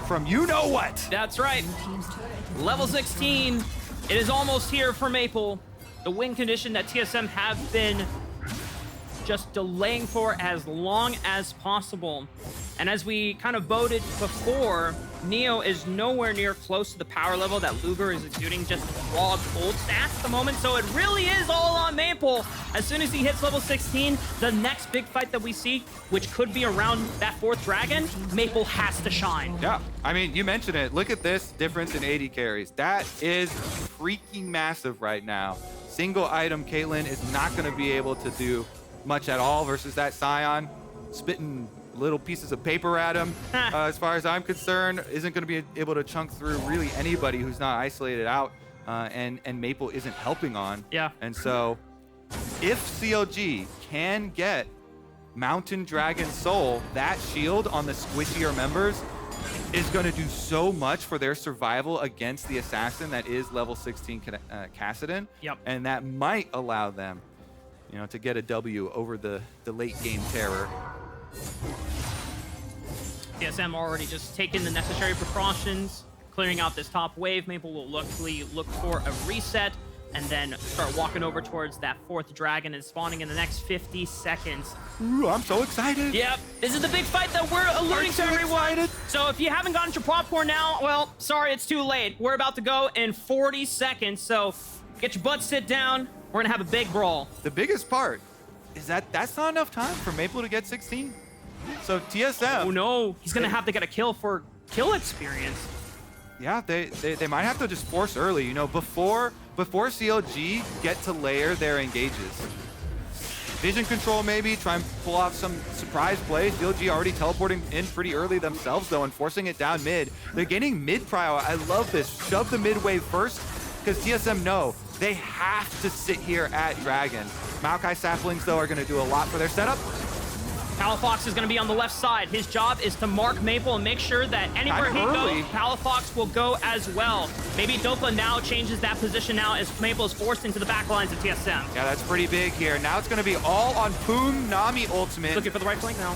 from what.
That's right. Level 16. It is almost here for Maple. The win condition that TSM have been just delaying for as long as possible. And as we kind of voted before, Neo is nowhere near close to the power level that Luger is exuding, just raw gold stats at the moment. So it really is all on Maple. As soon as he hits level 16, the next big fight that we see, which could be around that 4th Dragon, Maple has to shine.
Yeah, I mean, you mentioned it. Look at this difference in AD carries. That is freaking massive right now. Single item Caitlyn is not going to be able to do much at all versus that Sion. Spitting little pieces of paper at him, as far as I'm concerned, isn't going to be able to chunk through really anybody who's not isolated out, and Maple isn't helping on.
Yeah.
And so if CLG can get Mountain Dragon Soul, that shield on the squishier members is going to do so much for their survival against the assassin that is level 16 Kassadin.
Yep.
And that might allow them you know, to get a W over the late game terror.
TSM already just taking the necessary precautions, clearing out this top wave. Maple will look for a reset and then start walking over towards that 4th dragon and spawning in the next 50 seconds.
Ooh, I'm so excited.
Yep, this is the big fight that we're alluding to, everyone. Excited. So if you haven't gotten your popcorn now, well, sorry, it's too late. We're about to go in 40 seconds, so get your butt sit down. We're gonna have a big brawl.
The biggest part is that that's not enough time for Maple to get 16. So TSM.
Oh no, he's gonna have to get a kill for kill experience.
Yeah, they might have to just force early, you know, before CLG get to layer their engages. Vision control maybe, try and pull off some surprise plays. CLG already teleporting in pretty early themselves though and forcing it down mid. They're getting mid prio. I love this. Shove the mid wave first because TSM know they have to sit here at Dragon. Maokai saplings though are gonna do a lot for their setup.
Palafox is going to be on the left side. His job is to mark Maple and make sure that anywhere he goes, Palafox will go as well. Maybe Dhokla now changes that position now as Maple is forced into the back lines of TSM.
Yeah, that's pretty big here. Now it's going to be all on Poome, Nami ultimate.
Looking for the right flank now.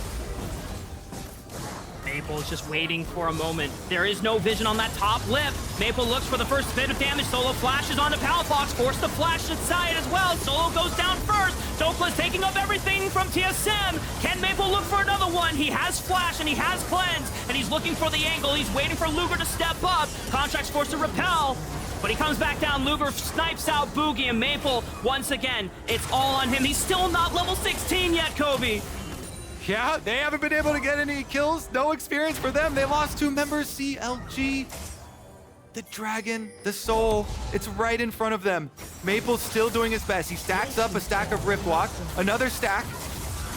Maple is just waiting for a moment. There is no vision on that top lip. Maple looks for the first bit of damage. Solo flashes onto Palafox, forced to flash inside as well. Solo goes down first. Dhokla taking up everything from TSM. Can Maple look for another one? He has flash and he has cleanse, and he's looking for the angle. He's waiting for Luger to step up. Contractz forced to repel, but he comes back down. Luger snipes out Bugi, and Maple, once again, it's all on him. He's still not level 16 yet, Kobe.
Yeah, they haven't been able to get any kills. No experience for them. They lost 2 members. CLG, the Dragon, the Soul. It's right in front of them. Maple's still doing his best. He stacks up a stack of Riftwalk. Another stack.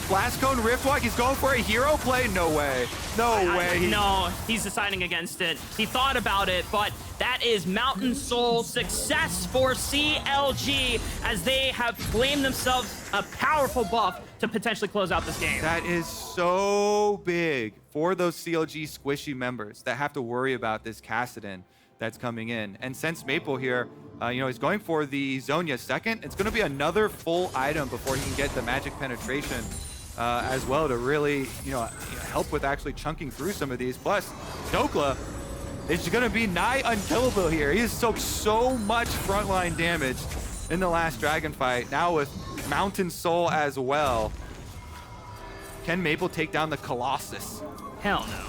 Blast Cone, Riftwalk. He's going for a hero play. No way. No way.
No, he's deciding against it. He thought about it, but that is Mountain Soul success for CLG as they have claimed themselves a powerful buff to potentially close out this game.
That is so big for those CLG squishy members that have to worry about this Kassadin that's coming in. And since Maple here, you know, he's going for the Zhonya second, it's going to be another full item before he can get the magic penetration as well to really, you know, help with actually chunking through some of these. Plus, Dhokla is going to be nigh unkillable here. He has soaked so much frontline damage in the last Dragon fight. Now with Mountain Soul as well. Can Maple take down the Colossus?
Hell no.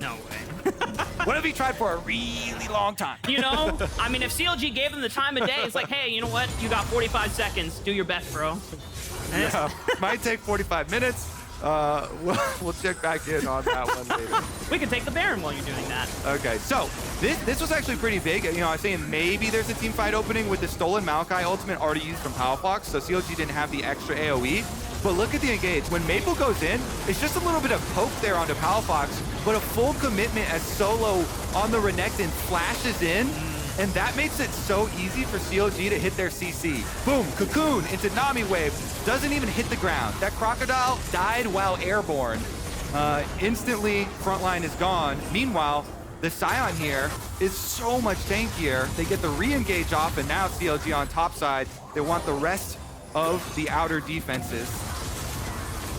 No way.
What have he tried for a really long time?
You know, I mean, if CLG gave him the time of day, it's like, hey, you know what? You got 45 seconds. Do your best, bro.
Yeah, might take 45 minutes. We'll check back in on that one later.
We can take the Baron while you're doing that.
Okay, so this was actually pretty big. You know, I was saying maybe there's a team fight opening with the stolen Maokai ultimate already used from Palafox, so CLG didn't have the extra AoE. But look at the engage. When Maple goes in, it's just a little bit of poke there onto Palafox, but a full commitment as Solo on the Renekton flashes in, and that makes it so easy for CLG to hit their CC. Boom, cocoon into Nami wave. Doesn't even hit the ground. That crocodile died while airborne. Instantly, frontline is gone. Meanwhile, the Sion here is so much tankier. They get the re-engage off, and now CLG on top side. They want the rest of the outer defenses.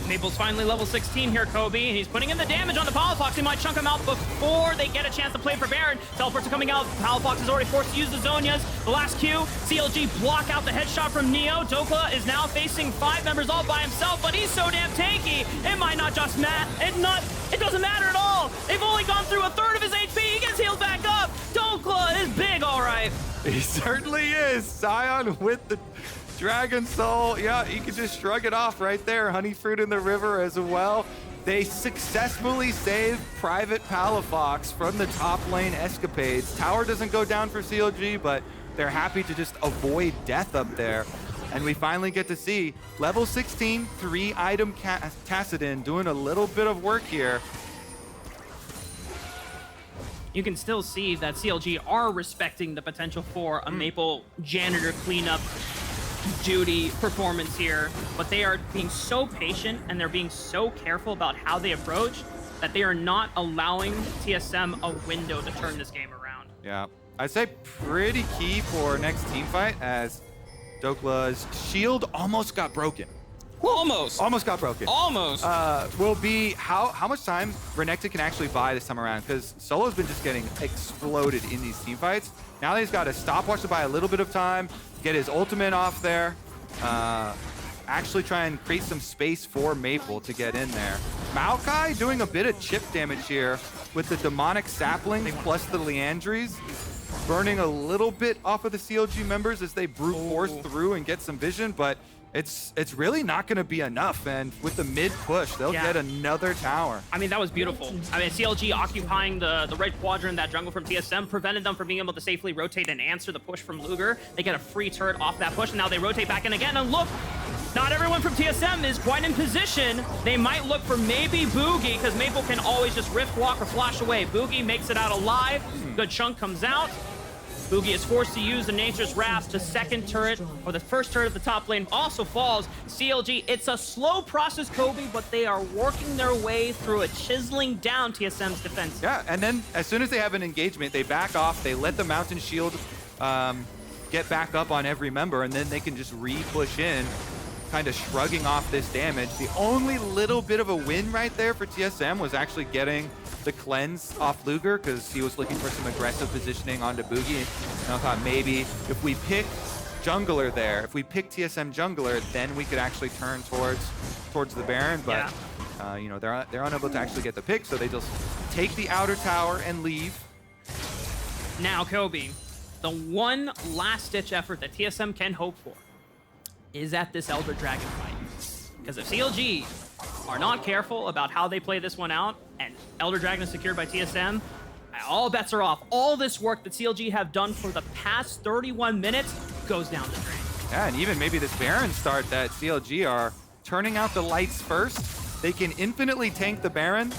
Maple's finally level 16 here, Kobe. He's putting in the damage on the Palafox. He might chunk him out before they get a chance to play for Baron. Teleports are coming out. Palafox is already forced to use the Zhonyas. The last Q, CLG block out the headshot from Neo. Dhokla is now facing 5 members all by himself, but he's so damn tanky. It might not just matter. It doesn't matter at all. They've only gone through a third of his HP. He gets healed back up. Dhokla is big, all right.
He certainly is. Sion with the Dragon Soul. Yeah, he could just shrug it off right there. Honey Fruit in the river as well. They successfully save Private Palafox from the top lane escapades. Tower doesn't go down for CLG, but they're happy to just avoid death up there. And we finally get to see level 16, 3-item Kassadin doing a little bit of work here.
You can still see that CLG are respecting the potential for a Maple janitor cleanup duty performance here, but they are being so patient and they're being so careful about how they approach that they are not allowing TSM a window to turn this game around.
Yeah, I'd say pretty key for next team fight as Dhokla's shield almost got broken.
Almost.
Almost got broken.
Almost.
Will be how much time Renekton can actually buy this time around, because Solo's been just getting exploded in these team fights. Now that he's got a stopwatch to buy a little bit of time, get his ultimate off there, actually try and create some space for Maple to get in there. Maokai doing a bit of chip damage here with the demonic saplings plus the Leandries, burning a little bit off of the CLG members as they brute force through and get some vision, but it's really not going to be enough. And with the mid push, they'll get another tower.
I mean, that was beautiful. I mean, CLG occupying the red quadrant, that jungle from TSM, prevented them from being able to safely rotate and answer the push from Luger. They get a free turret off that push, and now they rotate back in again. And look, not everyone from TSM is quite in position. They might look for maybe Bugi, because Maple can always just rift walk or flash away. Bugi makes it out alive. Good chunk comes out. Bugi is forced to use the Nature's Wrath. The second turret, or the first turret of the top lane, also falls. CLG, it's a slow process, Kobe, but they are working their way through it, chiseling down TSM's defense.
Yeah, and then as soon as they have an engagement, they back off, they let the Mountain Shield get back up on every member, and then they can just re-push in, kind of shrugging off this damage. The only little bit of a win right there for TSM was actually getting the cleanse off Luger, because he was looking for some aggressive positioning onto Bugi. And I thought maybe if we pick jungler there, if we pick TSM jungler, then we could actually turn towards the Baron. But you know, they're unable to actually get the pick, so they just take the outer tower and leave.
Now, Kobe, the one last-ditch effort that TSM can hope for is at this Elder Dragon fight. Because if CLG are not careful about how they play this one out, and Elder Dragon is secured by TSM, all bets are off. All this work that CLG have done for the past 31 minutes goes down the drain.
Yeah, and even maybe this Baron start that CLG are turning out the lights first. They can infinitely tank the Baron.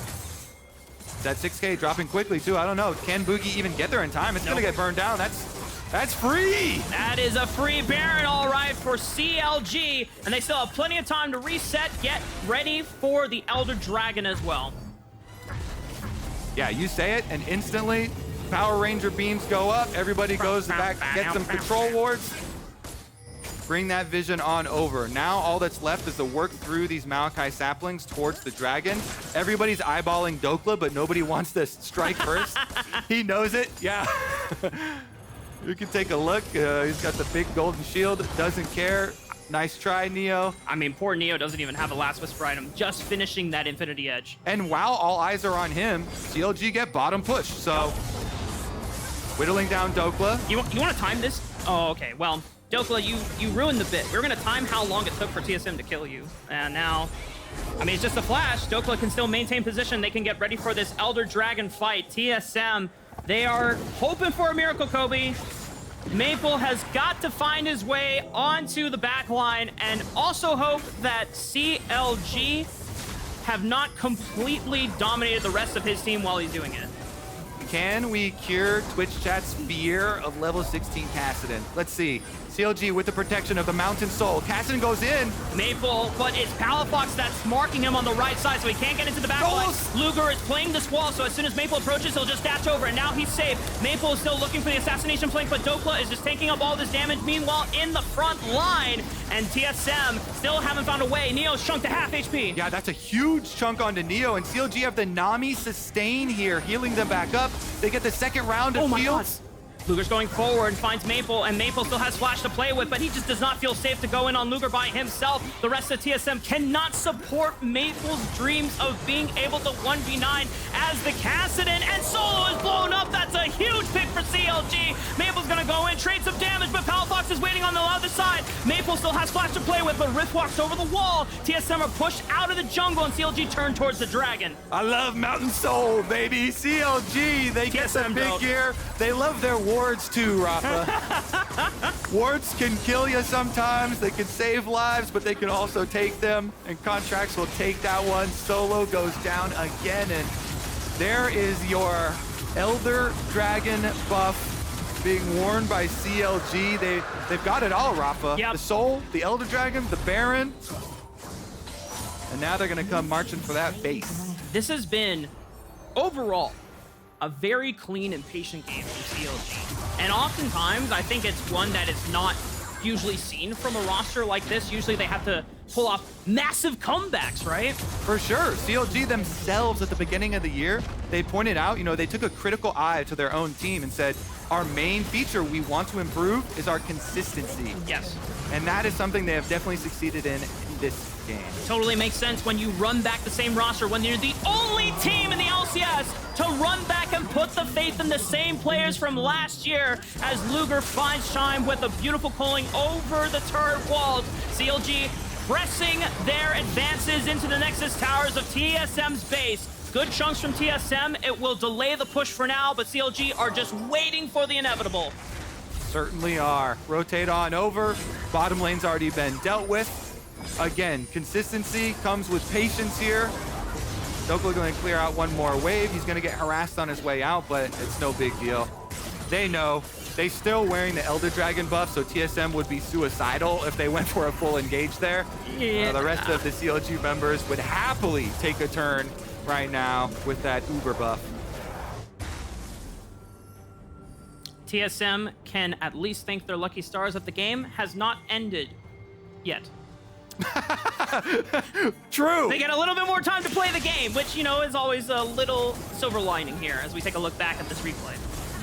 That 6K dropping quickly too. I don't know. Can Bugi even get there in time? It's gonna get burned down. That's free!
That is a free Baron, all right, for CLG. And they still have plenty of time to reset, get ready for the Elder Dragon as well.
Yeah, you say it, and instantly, Power Ranger beams go up. Everybody goes back, get some control wards. Bring that vision on over. Now all that's left is to work through these Maokai saplings towards the dragon. Everybody's eyeballing Dhokla, but nobody wants to strike first. He knows it, yeah. You can take a look. He's got the big golden shield, doesn't care. Nice try, Neo.
I mean, poor Neo doesn't even have a last whisper item, just finishing that Infinity Edge.
And while all eyes are on him, CLG get bottom push, so whittling down Dhokla.
You want to time this? Oh, okay. Well, Dhokla, you ruined the bit. We were going to time how long it took for TSM to kill you. And now, I mean, it's just a flash. Dhokla can still maintain position. They can get ready for this Elder Dragon fight. TSM, they are hoping for a miracle, Kobe. Maple has got to find his way onto the back line, and also hope that CLG have not completely dominated the rest of his team while he's doing it.
Can we cure Twitch chat's fear of level 16 Kassadin? Let's see. CLG with the protection of the Mountain Soul. Kassadin goes in.
Maple, but it's Palafox that's marking him on the right side, so he can't get into the back line. Luger is playing this wall, so as soon as Maple approaches, he'll just dash over, and now he's safe. Maple is still looking for the assassination flank, but Dhokla is just taking up all this damage. Meanwhile, in the front line, and TSM still haven't found a way. Neo's shrunk to half HP.
Yeah, that's a huge chunk onto Neo, and CLG have the Nami sustain here, healing them back up. They get the second round of heals.
Luger's going forward and finds Maple, and Maple still has Flash to play with, but he just does not feel safe to go in on Luger by himself. The rest of TSM cannot support Maple's dreams of being able to 1v9 as the Kassadin and Solo is blown up. That's a huge pick for CLG. Maple's gonna go in, trade some damage, but Palafox is waiting on the other side. Maple still has Flash to play with, but Rift walks over the wall. TSM are pushed out of the jungle, and CLG turn towards the dragon.
I love Mountain Soul, baby. CLG, they get some big gear. They love their wards too, Raafaa. Wards can kill you sometimes. They can save lives, but they can also take them. And Contractz will take that one. Solo goes down again, and there is your Elder Dragon buff being worn by CLG. They've got it all, Raafaa.
Yep.
The Soul, the Elder Dragon, the Baron. And now they're gonna come marching for that base.
This has been, overall, a very clean and patient game from CLG. And oftentimes, I think it's one that is not usually seen from a roster like this. Usually they have to pull off massive comebacks, right?
For sure. CLG themselves at the beginning of the year, they pointed out, you know, they took a critical eye to their own team and said, our main feature we want to improve is our consistency.
Yes.
And that is something they have definitely succeeded in this game.
Totally makes sense when you run back the same roster, when you're the only team in the LCS to run back and put the faith in the same players from last year, as Luger finds Chime with a beautiful calling over the turret walls. CLG pressing their advances into the Nexus towers of TSM's base. Good chunks from TSM. It will delay the push for now, but CLG are just waiting for the inevitable.
Certainly are. Rotate on over. Bottom lane's already been dealt with. Again, consistency comes with patience here. Dhokla going to clear out one more wave. He's going to get harassed on his way out, but it's no big deal. They know. They still wearing the Elder Dragon buff, so TSM would be suicidal if they went for a full engage there.
Yeah.
The rest of the CLG members would happily take a turn right now with that Uber buff.
TSM can at least thank their lucky stars that the game has not ended yet.
True.
They get a little bit more time to play the game, which, you know, is always a little silver lining here as we take a look back at this replay.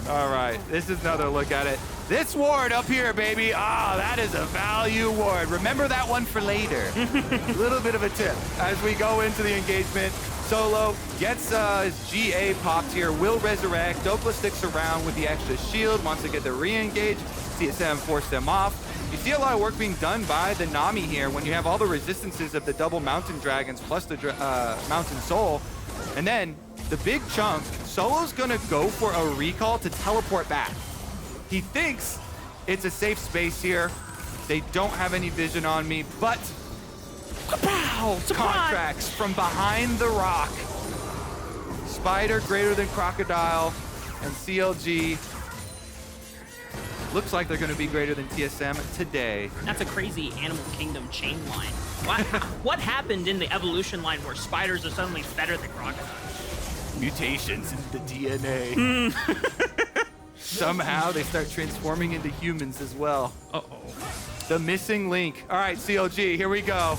All right, this is another look at it. This ward up here, baby. Ah, that is a value ward. Remember that one for later. A little bit of a tip as we go into the engagement. Solo gets his GA popped here, will resurrect. Dhokla sticks around with the extra shield, wants to get the re-engage. TSM forced them off. You see a lot of work being done by the Nami here when you have all the resistances of the double mountain dragons plus the mountain soul. And then the big chunk, Solo's gonna go for a recall to teleport back. He thinks it's a safe space here. They don't have any vision on me, but pow! Contractz from behind the rock. Spider greater than Crocodile, and CLG looks like they're going to be greater than TSM today.
That's a crazy Animal Kingdom chain line. What happened in the evolution line where spiders are suddenly better than crocodiles?
Mutations in the DNA. Somehow they start transforming into humans as well.
Uh-oh.
The missing link. All right, CLG, here we go.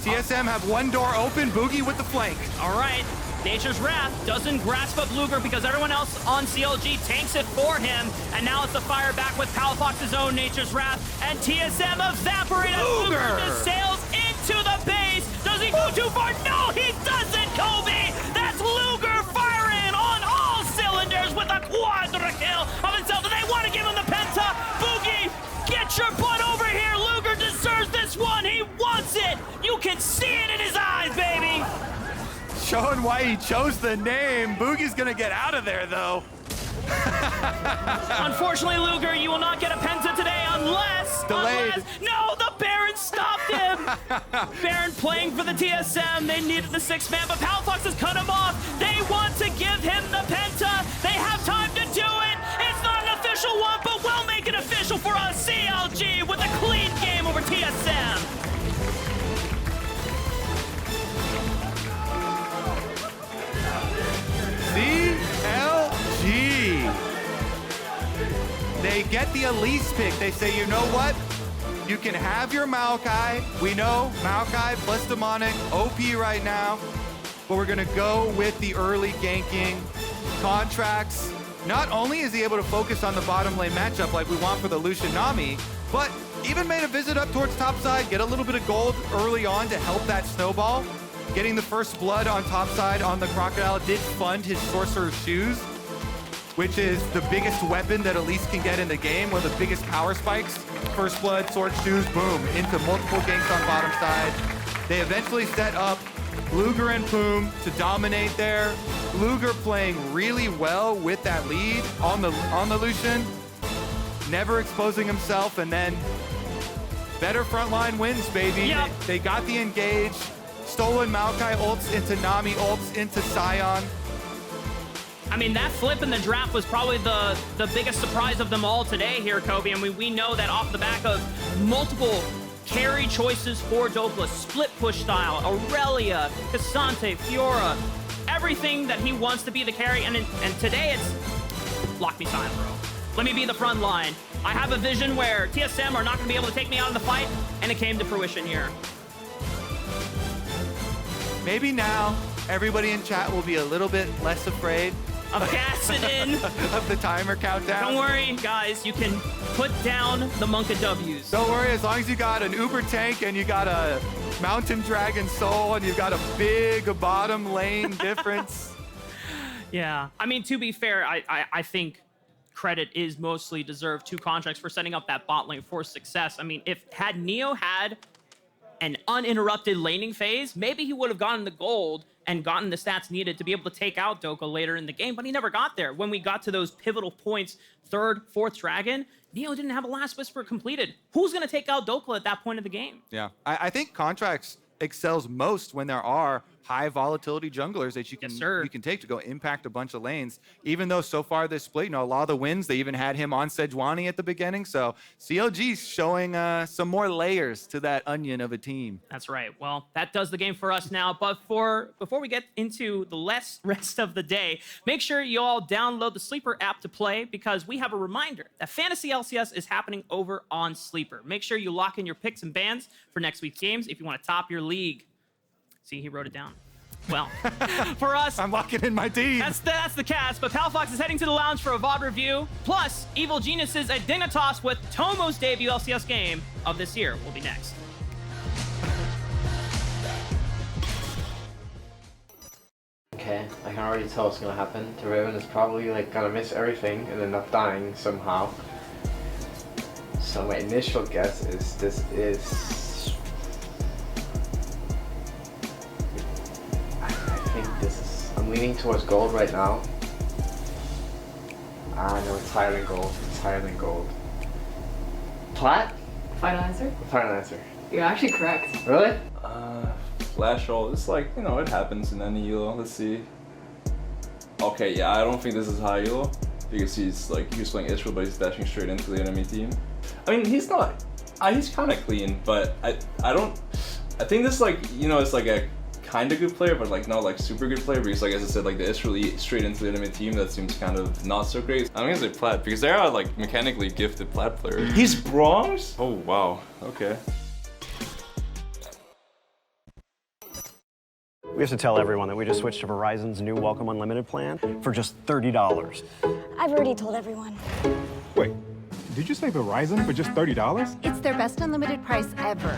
TSM have one door open, Bugi with the flank.
All right, Nature's Wrath doesn't grasp up Luger because everyone else on CLG tanks it for him. And now it's the fire back with Palafox's own Nature's Wrath. And TSM evaporate as Luger just sails into the base. Does he go too far? No, he doesn't, Kobe! That's Luger firing on all cylinders with a quadra kill of himself. And they want to give him the penta. Bugi, get your butt over here. Luger deserves this one. He wants it. You can see it in his eyes, baby.
Showing why he chose the name. Boogie's gonna get out of there, though.
Unfortunately, Luger, you will not get a penta today unless...
Delayed.
No, the Baron stopped him! Baron playing for the TSM. They needed the 6-man, but Palafox has cut him off. They want to give him the penta. They have time to do it. It's not an official one, but we'll make it official for us. CLG with a clean game over TSM.
CLG. They get the Elise pick. They say, you know what? You can have your Maokai. We know Maokai plus Demonic, OP right now. But we're going to go with the early ganking. Contractz. Not only is he able to focus on the bottom lane matchup like we want for the Lucian Nami, but even made a visit up towards top side, get a little bit of gold early on to help that snowball. Getting the first blood on top side on the Crocodile did fund his Sorcerer's Shoes, which is the biggest weapon that Elise can get in the game, one of the biggest power spikes. First blood, Sword Shoes, boom, into multiple ganks on bottom side. They eventually set up Luger and Poome to dominate there. Luger playing really well with that lead on the Lucian, never exposing himself, and then better frontline wins, baby.
Yep.
They got the engage. Stolen Maokai ults into Nami ults into Sion.
I mean, that flip in the draft was probably the biggest surprise of them all today here, Kobe. I mean, we know that off the back of multiple carry choices for Dhokla, split push style, Aurelia, Cassante, Fiora, everything that he wants to be the carry. And today it's lock me Sion, bro. Let me be the front line. I have a vision where TSM are not going to be able to take me out of the fight, and it came to fruition here.
Maybe now everybody in chat will be a little bit less afraid
Of Kassadin.
of the timer countdown.
Don't worry, guys. You can put down the monk of W's.
Don't worry, as long as you got an Uber tank and you got a Mountain Dragon Soul and you've got a big bottom lane difference.
Yeah. I mean, to be fair, I think credit is mostly deserved to Contractz for setting up that bot lane for success. I mean, had Neo had an uninterrupted laning phase, maybe he would have gotten the gold and gotten the stats needed to be able to take out Dhokla later in the game, but he never got there. When we got to those pivotal points, 3rd, 4th Dragon, Neo didn't have a Last Whisper completed. Who's going to take out Dhokla at that point of the game?
Yeah, I think Contractz excels most when there are high volatility junglers that you can take to go impact a bunch of lanes. Even though so far this split, a lot of the wins, they even had him on Sejuani at the beginning. So CLG's showing some more layers to that onion of a team.
That's right. Well, that does the game for us now. But before we get into the rest of the day, make sure you all download the Sleeper app to play, because we have a reminder that Fantasy LCS is happening over on Sleeper. Make sure you lock in your picks and bans for next week's games if you want to top your league. See, he wrote it down. Well, for us,
I'm locking in my team.
That's the cast, but Palafox is heading to the lounge for a VOD review. Plus, Evil Geniuses at Dignitas with Tomo's debut LCS game of this year will be next.
Okay, I can already tell what's gonna happen. The Raven is probably like gonna miss everything and end up dying somehow. So my initial guess is this is... I'm leaning towards gold right now. I know it's higher than gold. It's higher than gold. Plat?
Final answer?
Final answer.
You're actually correct.
Really?
Flash ult. It's like, it happens in any elo. Let's see. Okay, yeah, I don't think this is high elo. Because he's playing Israel, but he's dashing straight into the enemy team. I mean, he's not. He's kind of clean, but I think this it's like a kind of good player, but not super good player, because as I said, the Israeli straight into the enemy team, that seems kind of not so great. I'm gonna say Plat, because there are mechanically gifted Plat players. He's bronze? Oh wow, okay.
We have to tell everyone that we just switched to Verizon's new Welcome Unlimited plan for just $30.
I've already told everyone.
Wait, did you say Verizon for just $30?
It's their best unlimited price ever.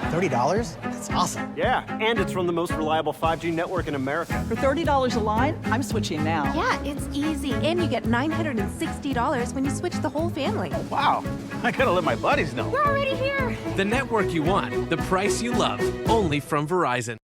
$30? That's awesome. Yeah, and it's from the most reliable 5G network in America.
For $30 a line, I'm switching now.
Yeah, it's easy. And you get $960 when you switch the whole family.
Wow, I gotta let my buddies know.
We're already here.
The network you want, the price you love, only from Verizon.